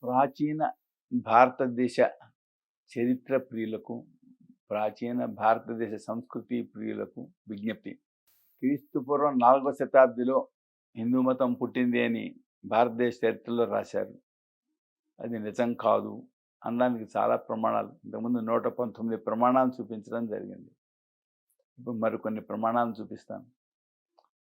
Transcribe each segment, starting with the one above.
ప్రాచీన భారతదేశ చరిత్ర ప్రియులకు, ప్రాచీన భారతదేశ సంస్కృతి ప్రియులకు విజ్ఞప్తి. క్రీస్తుపూర్వం 4వ శతాబ్దిలో హిందూ మతం పుట్టింది అని భారతదేశ చరిత్రలో రాశారు. అది నిజం కాదు అనడానికి చాలా ప్రమాణాలు, ఇంతకుముందు 119 ప్రమాణాలు చూపించడం జరిగింది. ఇప్పుడు మరికొన్ని ప్రమాణాలను చూపిస్తాను.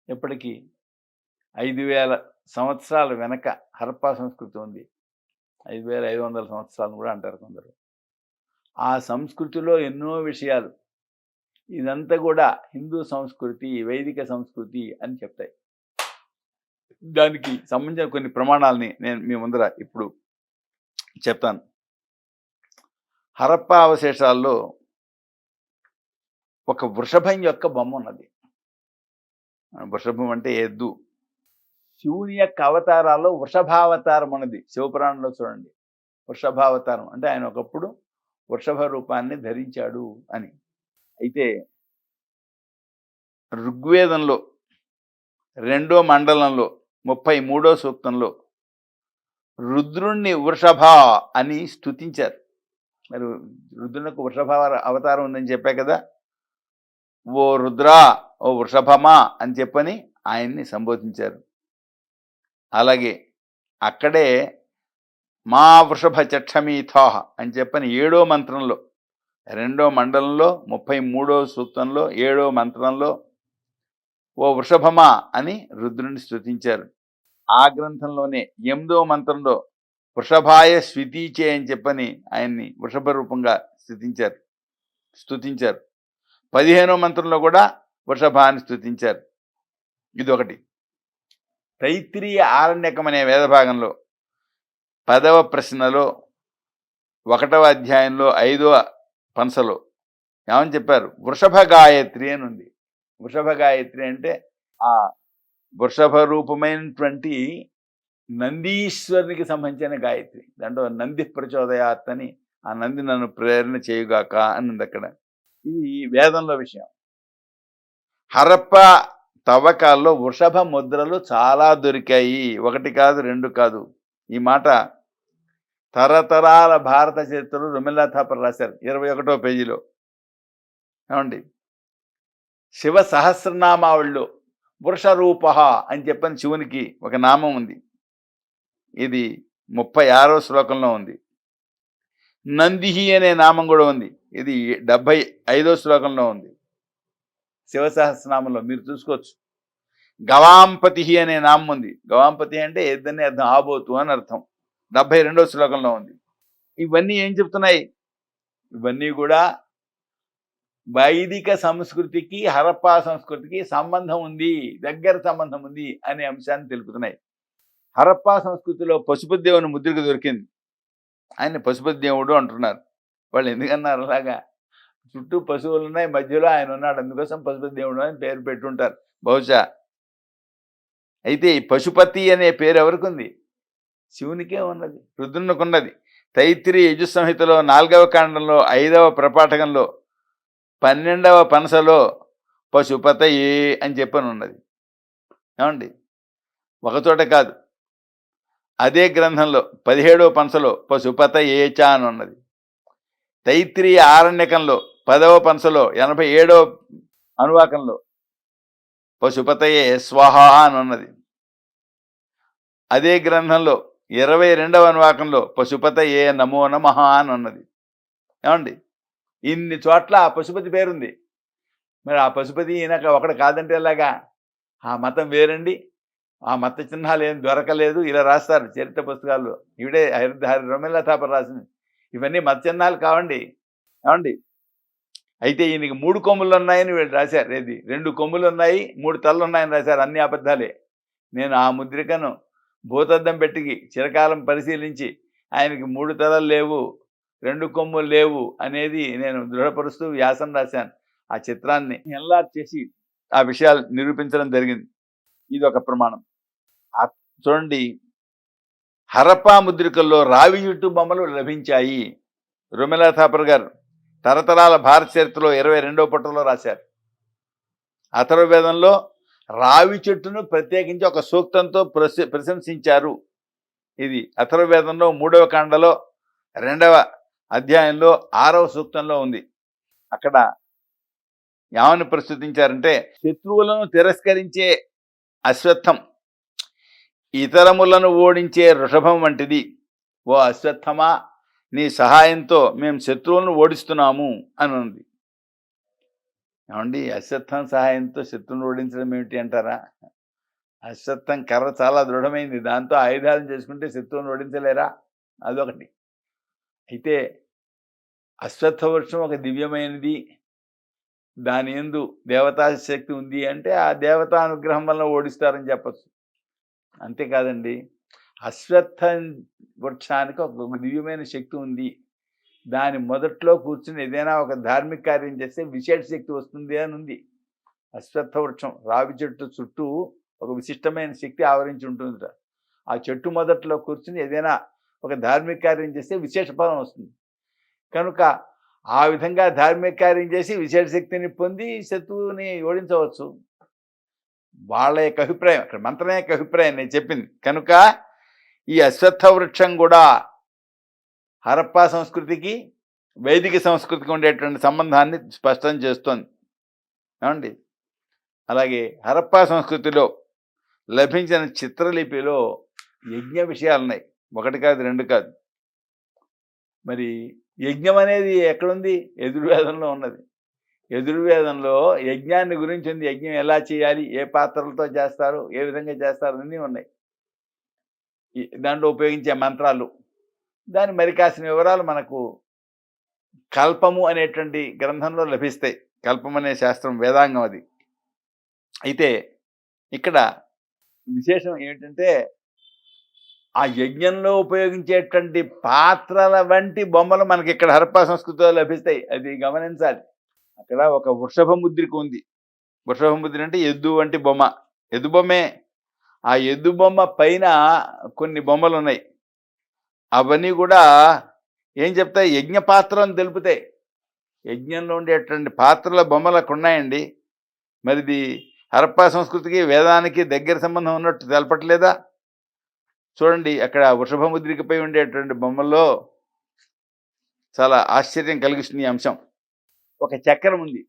ఇప్పటికీ 5000 సంవత్సరాల వెనక హరప్పా సంస్కృతి ఉంది. 5500 సంవత్సరాలను కూడా అంటారు కొందరు. ఆ సంస్కృతిలో ఎన్నో విషయాలు, ఇదంతా కూడా హిందూ సంస్కృతి, వైదిక సంస్కృతి అని చెప్తాయి. దానికి సంబంధించిన కొన్ని ప్రమాణాలని నేను మీ ముందర ఇప్పుడు చెప్తాను. హరప్పా అవశేషాల్లో ఒక వృషభం యొక్క బొమ్మ ఉన్నది. వృషభం అంటే ఎద్దు. శివుని యొక్క అవతారాల్లో వృషభావతారం ఉన్నది. శివపురాణంలో చూడండి, వృషభావతారం అంటే ఆయన ఒకప్పుడు వృషభ రూపాన్ని ధరించాడు అని. అయితే ఋగ్వేదంలో 2వ మండలంలో 33వ సూక్తంలో రుద్రుణ్ణి వృషభ అని స్తుతించారు. మరి రుద్రునికి వృషభ అవతారం ఉందని చెప్పా కదా, ఓ రుద్రా, ఓ వృషభమా అని చెప్పని ఆయన్ని సంబోధించారు. అలాగే అక్కడే మా వృషభ చక్షమీథాహ అని చెప్పని 7వ మంత్రంలో, 2వ మండలంలో 33వ సూక్తంలో 7వ మంత్రంలో ఓ వృషభమా అని రుద్రుని స్తుతించారు. ఆ గ్రంథంలోనే 8వ మంత్రంలో వృషభాయ స్వితీచే అని చెప్పని ఆయన్ని వృషభ రూపంగా స్తుతించారు. 15వ మంత్రంలో కూడా వృషభాన్ని స్తుతించారు. ఇదొకటి. తైత్రీయ ఆరణ్యకం అనే వేదభాగంలో 10వ ప్రశ్నలో 1వ అధ్యాయంలో 5వ పంసలో ఏమని చెప్పారు? వృషభ గాయత్రి అని ఉంది. వృషభ గాయత్రి అంటే ఆ వృషభ రూపమైనటువంటి నందీశ్వరునికి సంబంధించిన గాయత్రి. దాంట్లో నంది ప్రచోదయాత్ అని, ఆ నంది నన్ను ప్రేరణ చేయుగాక అని ఉంది అక్కడ. ఇది వేదంలో విషయం. హరప్ప తవ్వకాల్లో వృషభ ముద్రలు చాలా దొరికాయి. 1 కాదు 2 కాదు. ఈ మాట తరతరాల భారత చరిత్రలో రుమిల్లా థాపర్ రాశారు 21వ పేజీలో. ఏమండి, శివ సహస్రనామావళిలో వృషరూప అని చెప్పని శివునికి ఒక నామం ఉంది. ఇది 36వ శ్లోకంలో ఉంది. నందిహి అనే నామం కూడా ఉంది. ఇది 75వ శ్లోకంలో ఉంది. శివ సహస్రనామంలో మీరు చూసుకోవచ్చు. గవాంపతి అనే నామం ఉంది. గవాంపతి అంటే ఎద్దని అర్థం, ఆబోతు అని అర్థం. 72వ శ్లోకంలో ఉంది. ఇవన్నీ ఏం చెప్తున్నాయి? ఇవన్నీ కూడా వైదిక సంస్కృతికి హరప్పా సంస్కృతికి సంబంధం ఉంది, దగ్గర సంబంధం ఉంది అనే అంశాన్ని తెలుపుతున్నాయి. హరప్పా సంస్కృతిలో పశుపతి దేవుని ముద్రిక దొరికింది. ఆయన పశుపతి దేవుడు అంటున్నారు. వాళ్ళు ఎందుకన్నారు అలాగా? చుట్టూ పశువులు ఉన్నాయి, మధ్యలో ఆయన ఉన్నాడు, అందుకోసం పశుపతి దేవుడు అని పేరు పెట్టుంటారు బహుశా. అయితే ఈ పశుపతి అనే పేరు ఎవరికి ఉంది? శివునికే ఉన్నది, రుద్రునికి ఉన్నది. తైత్రి యజుస్సంహితలో 4వ కాండంలో 5వ ప్రపాఠకంలో 12వ పనసలో పశుపతయే అని చెప్పని ఉన్నది. ఏమండి, ఒకచోట కాదు, అదే గ్రంథంలో 17వ పనసలో పశుపతయేచ అని ఉన్నది. తైత్రీయ ఆరణ్యకంలో 10వ పనసలో 87వ అనువాకంలో పశుపతయే స్వహ అని ఉన్నది. అదే గ్రంథంలో 22వ అనువాకంలో పశుపతయే నమో నమః అని ఉన్నది. ఏమండి, ఇన్ని చోట్ల ఆ పశుపతి పేరుంది. మరి ఆ పశుపతి ఈయనక ఒకటి కాదంటే ఎలాగా? ఆ మతం వేరండి, ఆ మత చిహ్నాలు ఏం దొరకలేదు, ఇలా రాస్తారు చరిత్ర పుస్తకాల్లో. ఇవిడే రుమిల్లా థాపర్ రాసింది. ఇవన్నీ మత చిహ్నాలు కావండి. ఏమండి, అయితే ఈయనకి 3 కొమ్ములు ఉన్నాయని వీళ్ళు రాశారు. ఏది 2 కొమ్ములు ఉన్నాయి, 3 తలలు ఉన్నాయని రాశారు. అన్ని అబద్ధాలే. నేను ఆ ముద్రికను భూతద్దం పెట్టి చిరకాలం పరిశీలించి ఆయనకి 3 తలలు లేవు, 2 కొమ్ములు లేవు అనేది నేను దృఢపరుస్తూ వ్యాసం రాశాను. ఆ చిత్రాన్ని ఎన్లార్జ్ చేసి ఆ విషయాలు నిరూపించడం జరిగింది. ఇది ఒక ప్రమాణం. చూడండి, హరప్పా ముద్రికల్లో రావి జుట్టు బొమ్మలు లభించాయి. రుమిల్లా థాపర్ గారు తరతరాల భారత చరిత్రలో 22వ పుటలో రాశారు. అథర్వవేదంలో రావి చెట్టును ప్రత్యేకించి ఒక సూక్తంతో ప్రశంసించారు. ఇది అథర్వవేదంలో 3వ కాండలో 2వ అధ్యాయంలో 6వ సూక్తంలో ఉంది. అక్కడ ఏమని ప్రస్తుతించారంటే, శత్రువులను తిరస్కరించే అశ్వత్థం ఇతరములను ఓడించే వృషభం వంటిది. ఓ అశ్వత్థమా, నీ సహాయంతో మేము శత్రువులను ఓడిస్తున్నాము అని ఉంది. ఏమండి, అశ్వత్థం సహాయంతో శత్రువులను ఓడించడం ఏమిటి అంటారా? అశ్వత్థం కర్ర చాలా దృఢమైంది, దాంతో ఆయుధాలను చేసుకుంటే శత్రువులను ఓడించలేరా? అదొకటి. అయితే అశ్వత్థ వృక్షం ఒక దివ్యమైనది, దాని యందు దేవతా శక్తి ఉంది అంటే ఆ దేవతా అనుగ్రహం వల్ల ఓడిస్తారని చెప్పచ్చు. అంతేకాదండి, అశ్వత్థ వృక్షానికి ఒక దివ్యమైన శక్తి ఉంది, దాని మొదట్లో కూర్చుని ఏదైనా ఒక ధార్మిక కార్యం చేస్తే విశేష శక్తి వస్తుంది అని ఉంది. అశ్వత్థ వృక్షం రావి చెట్టు చుట్టూ ఒక విశిష్టమైన శక్తి ఆవరించి ఉంటుందిట. ఆ చెట్టు మొదట్లో కూర్చుని ఏదైనా ఒక ధార్మిక కార్యం చేస్తే విశేష ఫలం వస్తుంది. కనుక ఆ విధంగా ధార్మిక కార్యం చేసి విశేష శక్తిని పొంది శత్రువుని ఓడించవచ్చు. వాళ్ళ యొక్క అభిప్రాయం, అక్కడ మంత్రం యొక్క అభిప్రాయం నేను చెప్పింది. కనుక ఈ అశ్వత్థ వృక్షం కూడా హరప్పా సంస్కృతికి వైదిక సంస్కృతికి ఉండేటువంటి సంబంధాన్ని స్పష్టం చేస్తోంది. ఏమండి, అలాగే హరప్పా సంస్కృతిలో లభించిన చిత్రలిపిలో యజ్ఞ విషయాలు ఉన్నాయి. 1 కాదు 2 కాదు. మరి యజ్ఞం అనేది ఎక్కడుంది? యజుర్వేదంలో ఉన్నది. యజుర్వేదంలో యజ్ఞాన్ని గురించి ఉంది. యజ్ఞం ఎలా చేయాలి, ఏ పాత్రలతో చేస్తారు, ఏ విధంగా చేస్తారు అన్నీ ఉన్నాయి. దాంట్లో ఉపయోగించే మంత్రాలు, దాని మరి కాసిన వివరాలు మనకు కల్పము అనేటువంటి గ్రంథంలో లభిస్తాయి. కల్పం అనే శాస్త్రం వేదాంగం అది. అయితే ఇక్కడ విశేషం ఏమిటంటే, ఆ యజ్ఞంలో ఉపయోగించేటువంటి పాత్రల వంటి బొమ్మలు మనకి ఇక్కడ హరప్పా సంస్కృతిలో లభిస్తాయి. అది గమనించాలి. అక్కడ ఒక వృషభ ముద్రిక ఉంది. వృషభ ముద్ర అంటే ఎద్దు వంటి బొమ్మ, ఎద్దు బొమ్మే. ఆ ఎద్దు బొమ్మ పైన కొన్ని బొమ్మలు ఉన్నాయి. అవన్నీ కూడా ఏం చెప్తాయి? యజ్ఞ పాత్ర అని తెలుపుతాయి. యజ్ఞంలో ఉండేటువంటి పాత్రల బొమ్మలు అక్కడ ఉన్నాయండి. మరి ఇది హరప్పా సంస్కృతికి వేదానికి దగ్గర సంబంధం ఉన్నట్టు తెలపట్లేదా? చూడండి, అక్కడ వృషభ ముద్రికపై ఉండేటువంటి బొమ్మల్లో చాలా ఆశ్చర్యం కలిగిస్తుంది ఈ అంశం. ఒక చక్రం ఉంది.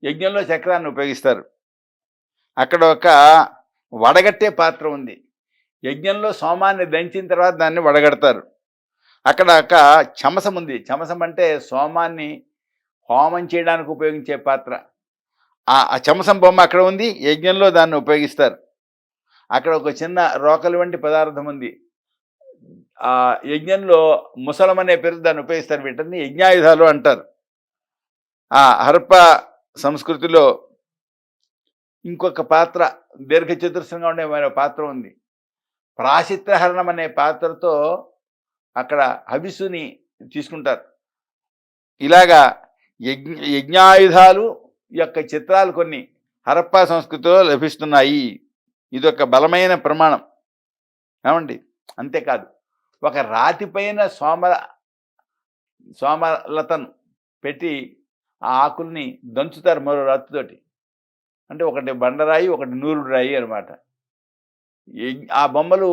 యజ్ఞంలో చక్రాన్ని ఉపయోగిస్తారు. అక్కడ ఒక వడగట్టే పాత్ర ఉంది. యజ్ఞంలో సోమాన్ని దంచిన తర్వాత దాన్ని వడగడతారు. అక్కడ ఒక చమసం ఉంది. చమసం అంటే సోమాన్ని హోమం చేయడానికి ఉపయోగించే పాత్ర. ఆ చమసం బొమ్మ అక్కడ ఉంది. యజ్ఞంలో దాన్ని ఉపయోగిస్తారు. అక్కడ ఒక చిన్న రోకలి వంటి పదార్థం ఉంది. ఆ యజ్ఞంలో ముసలం అనే పేరు దాన్ని ఉపయోగిస్తారు. వీటిని యజ్ఞాయుధాలు అంటారు. ఆ హరప్పా సంస్కృతిలో ఇంకొక పాత్ర, దీర్ఘ చతురస్రంగా ఉండే మరో పాత్ర ఉంది. ప్రాశిత్రహరణం అనే పాత్రతో అక్కడ హవిస్సుని తీసుకుంటారు. ఇలాగా యజ్ఞాయుధాలు యొక్క చిత్రాలు కొన్ని హరప్పా సంస్కృతిలో లభిస్తున్నాయి. ఇదొక బలమైన ప్రమాణం. ఏమండి, అంతేకాదు, ఒక రాతిపైన సోమలతను పెట్టి ఆ ఆకుల్ని దంచుతారు మరో రాతితోటి. అంటే ఒకటి బండరాయి, ఒకటి నూరుడు రాయి అనమాట. ఆ బొమ్మలు,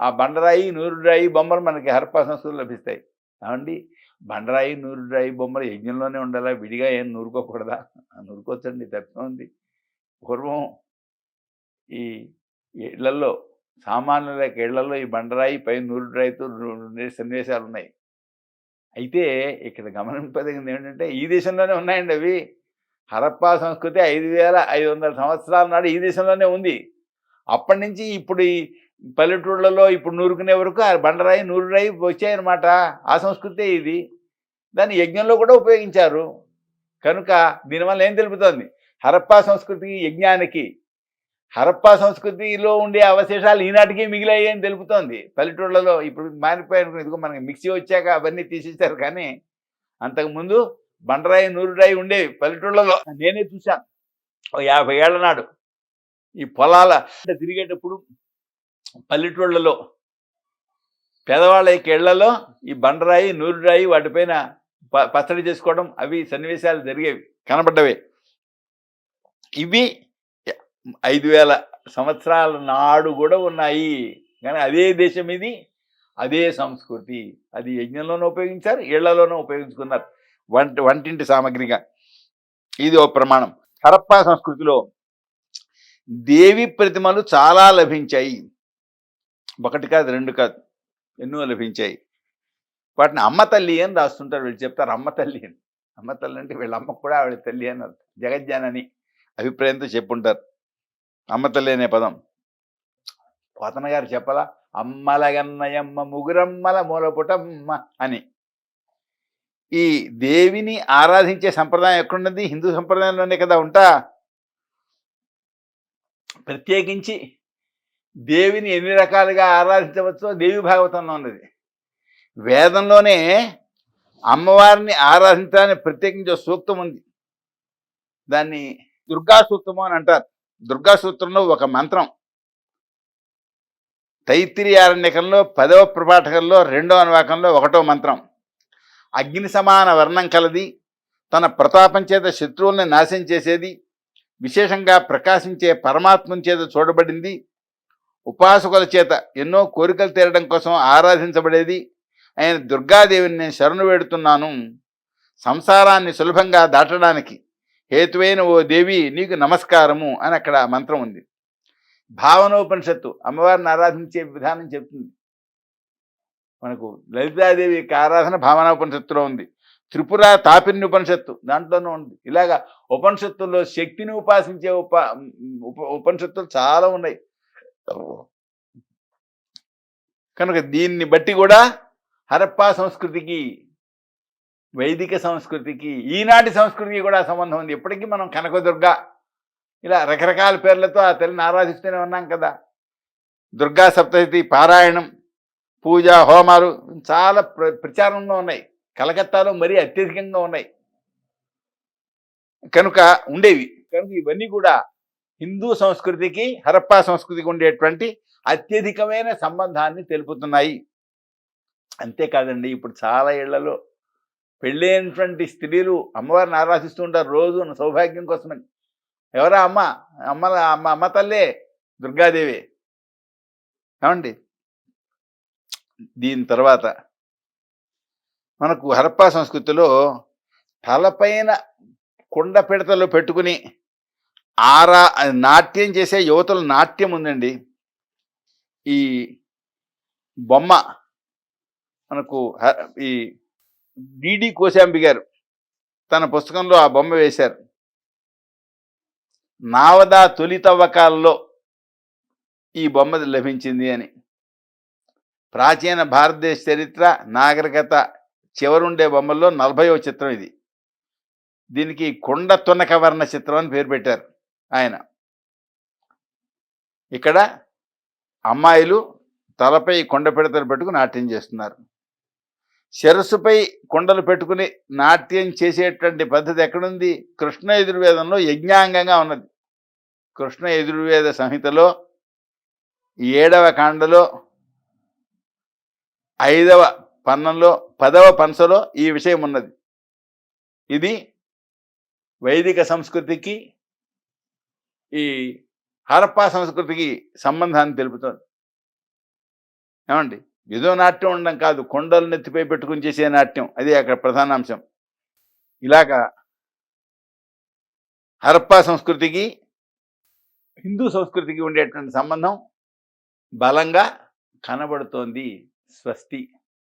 ఆ బండరాయి నూరుడు రాయి బొమ్మలు మనకి హరప్పా సంస్కృతిలో లభిస్తాయి. ఏమండి, బండరాయి నూరుడు రాయి బొమ్మలు యజ్ఞంలోనే ఉండాలా? విడిగా ఏం నూరుకోకూడదా? నూరుకోవచ్చండి, తప్పే ఉంది. పూర్వం ఈ ఇళ్లలో, సామాన్యుల ఇళ్లలో ఈ బండరాయి పై నూరుడు రాయితో సన్నివేశాలు ఉన్నాయి. అయితే ఇక్కడ గమనింపదగింది ఏంటంటే, ఈ దేశంలోనే ఉన్నాయండి అవి. హరప్పా సంస్కృతి 5500 సంవత్సరాల నాడు ఈ దేశంలోనే ఉంది. అప్పటి నుంచి ఇప్పుడు ఈ పల్లెటూళ్ళలో ఇప్పుడు నూరుకునే వరకు ఆ బండరాయి నూరురాయి వచ్చాయన్నమాట. ఆ సంస్కృతే ఇది. దాన్ని యజ్ఞంలో కూడా ఉపయోగించారు. కనుక దీనివల్ల ఏం తెలుపుతోంది? హరప్పా సంస్కృతికి, యజ్ఞానికి, హరప్పా సంస్కృతిలో ఉండే అవశేషాలు ఈనాటికి మిగిలాయి అని తెలుపుతోంది. పల్లెటూళ్ళలో ఇప్పుడు మారిపోయారు. ఇదిగో మనకి మిక్సీ వచ్చాక అవన్నీ తీసేశారు. కానీ అంతకుముందు బండరాయి నూరురాయి ఉండేవి పల్లెటూళ్ళలో. నేనే చూశాను 50 ఏళ్ల నాడు. ఈ పొలాల తిరిగేటప్పుడు పల్లెటూళ్ళలో పేదవాళ్ళ యొక్క ఇళ్లలో ఈ బండరాయి నూరురాయి వాటిపైన పచ్చడి చేసుకోవడం, అవి సన్నివేశాలు జరిగేవి, కనబడ్డవే. ఇవి 5000 సంవత్సరాల నాడు కూడా ఉన్నాయి. కానీ అదే దేశం ఇది. అదే సంస్కృతి. అది యజ్ఞంలోనూ ఉపయోగించారు, ఇళ్లలోనూ ఉపయోగించుకున్నారు వంటింటి సామగ్రిగా. ఇది ఓ ప్రమాణం. హరప్పా సంస్కృతిలో దేవి ప్రతిమలు చాలా లభించాయి. ఒకటి కాదు, రెండు కాదు, ఎన్నో లభించాయి. వాటిని అమ్మ తల్లి అని రాస్తుంటారు. వీళ్ళు చెప్తారు అమ్మ తల్లి అని. అమ్మ తల్లి అంటే వీళ్ళ అమ్మకు కూడా ఆవిడ తల్లి అని అర్థం. జగజ్జానని అభిప్రాయంతో చెప్పుంటారు అమ్మ తల్లి అనే పదం. పోతన గారు చెప్పలా, అమ్మలగన్నయమ్మ ముగురమ్మల మూలపుటమ్మ అని. ఈ దేవిని ఆరాధించే సంప్రదాయం ఎక్కడున్నది? హిందూ సంప్రదాయంలోనే కదా ఉంటా. ప్రత్యేకించి దేవిని ఎన్ని రకాలుగా ఆరాధించవచ్చో దేవి భాగవతంలో ఉన్నది. వేదంలోనే అమ్మవారిని ఆరాధించడానికి ప్రత్యేకించి సూక్తం ఉంది. దాన్ని దుర్గా సూక్తము అని అంటారు. దుర్గా సూత్రంలో ఒక మంత్రం తైత్తిరీయారణ్యకంలో 10వ ప్రపాఠకంలో 2వ అనువాకంలో 1వ మంత్రం. అగ్ని సమాన వర్ణం కలది, తన ప్రతాపం చేత శత్రువుల్ని నాశనం చేసేది, విశేషంగా ప్రకాశించే పరమాత్మం చేత చూడబడింది, ఉపాసకుల చేత ఎన్నో కోరికలు తీరడం కోసం ఆరాధించబడేది అయిన దుర్గాదేవిని నేను శరణు వేడుతున్నాను. సంసారాన్ని సులభంగా దాటడానికి హేతువైన ఓ దేవి నీకు నమస్కారము అని అక్కడ మంత్రం ఉంది. భావనోపనిషత్తు అమ్మవారిని ఆరాధించే విధానం చెప్తుంది. మనకు లలితాదేవి యొక్క ఆరాధన భావనోపనిషత్తులో ఉంది. త్రిపుర తాపిని ఉపనిషత్తు దాంట్లోనూ ఉంది. ఇలాగా ఉపనిషత్తుల్లో శక్తిని ఉపాసించే ఉపనిషత్తులు చాలా ఉన్నాయి. కనుక దీన్ని బట్టి కూడా హరప్పా సంస్కృతికి, వైదిక సంస్కృతికి, ఈనాటి సంస్కృతికి కూడా సంబంధం ఉంది. ఇప్పటికీ మనం కనకదుర్గ ఇలా రకరకాల పేర్లతో ఆ తల్లిని ఆరాధిస్తూనే ఉన్నాం కదా. దుర్గా సప్తశతి పారాయణం, పూజ, హోమాలు చాలా ప్రచారంలో ఉన్నాయి. కలకత్తాలో మరీ అత్యధికంగా ఉన్నాయి. కనుక ఇవన్నీ కూడా హిందూ సంస్కృతికి హరప్పా సంస్కృతికి ఉండేటువంటి అత్యధికమైన సంబంధాన్ని తెలుపుతున్నాయి. అంతేకాదండి, ఇప్పుడు చాలా ఇళ్లలో పెళ్ళైనటువంటి స్త్రీలు అమ్మవారిని ఆరాధిస్తూ ఉంటారు రోజు సౌభాగ్యం కోసమని. ఎవరా అమ్మ? అమ్మ తల్లే దుర్గాదేవి. ఏమండి, దీని తర్వాత మనకు హరప్పా సంస్కృతిలో తలపైన కుండ పిడతలు పెట్టుకుని నాట్యం చేసే యువతుల నాట్యం ఉందండి. ఈ బొమ్మ మనకు ఈ డిడి కోశాంబి గారు తన పుస్తకంలో ఆ బొమ్మ వేశారు. నావదా తొలి తవ్వకాల్లో ఈ బొమ్మ లభించింది అని. ప్రాచీన భారతదేశ చరిత్ర నాగరికత చివరుండే బొమ్మల్లో 40వ చిత్రం ఇది. దీనికి కొండ తునక వర్ణ చిత్రం అని పేరు పెట్టారు ఆయన. ఇక్కడ అమ్మాయిలు తలపై కొండ పిడతలు పెట్టుకుని నాట్యం చేస్తున్నారు. శిరస్సుపై కొండలు పెట్టుకుని నాట్యం చేసేటువంటి పద్ధతి ఎక్కడుంది? కృష్ణ యజుర్వేదంలో యజ్ఞాంగంగా ఉన్నది. కృష్ణ యజుర్వేద సంహితలో 7వ కాండలో 5వ పన్నంలో 10వ పంసలో ఈ విషయం ఉన్నది. ఇది వైదిక సంస్కృతికి ఈ హరప్పా సంస్కృతికి సంబంధాన్ని తెలుపుతుంది. ఏమండి, ఏదో నాట్యం ఉండడం కాదు, కొండలు నెత్తిపై పెట్టుకుని చేసే నాట్యం, అది అక్కడ ప్రధాన అంశం. ఇలాగా హరప్పా సంస్కృతికి హిందూ సంస్కృతికి ఉండేటువంటి సంబంధం బలంగా కనబడుతోంది. స్వస్తి.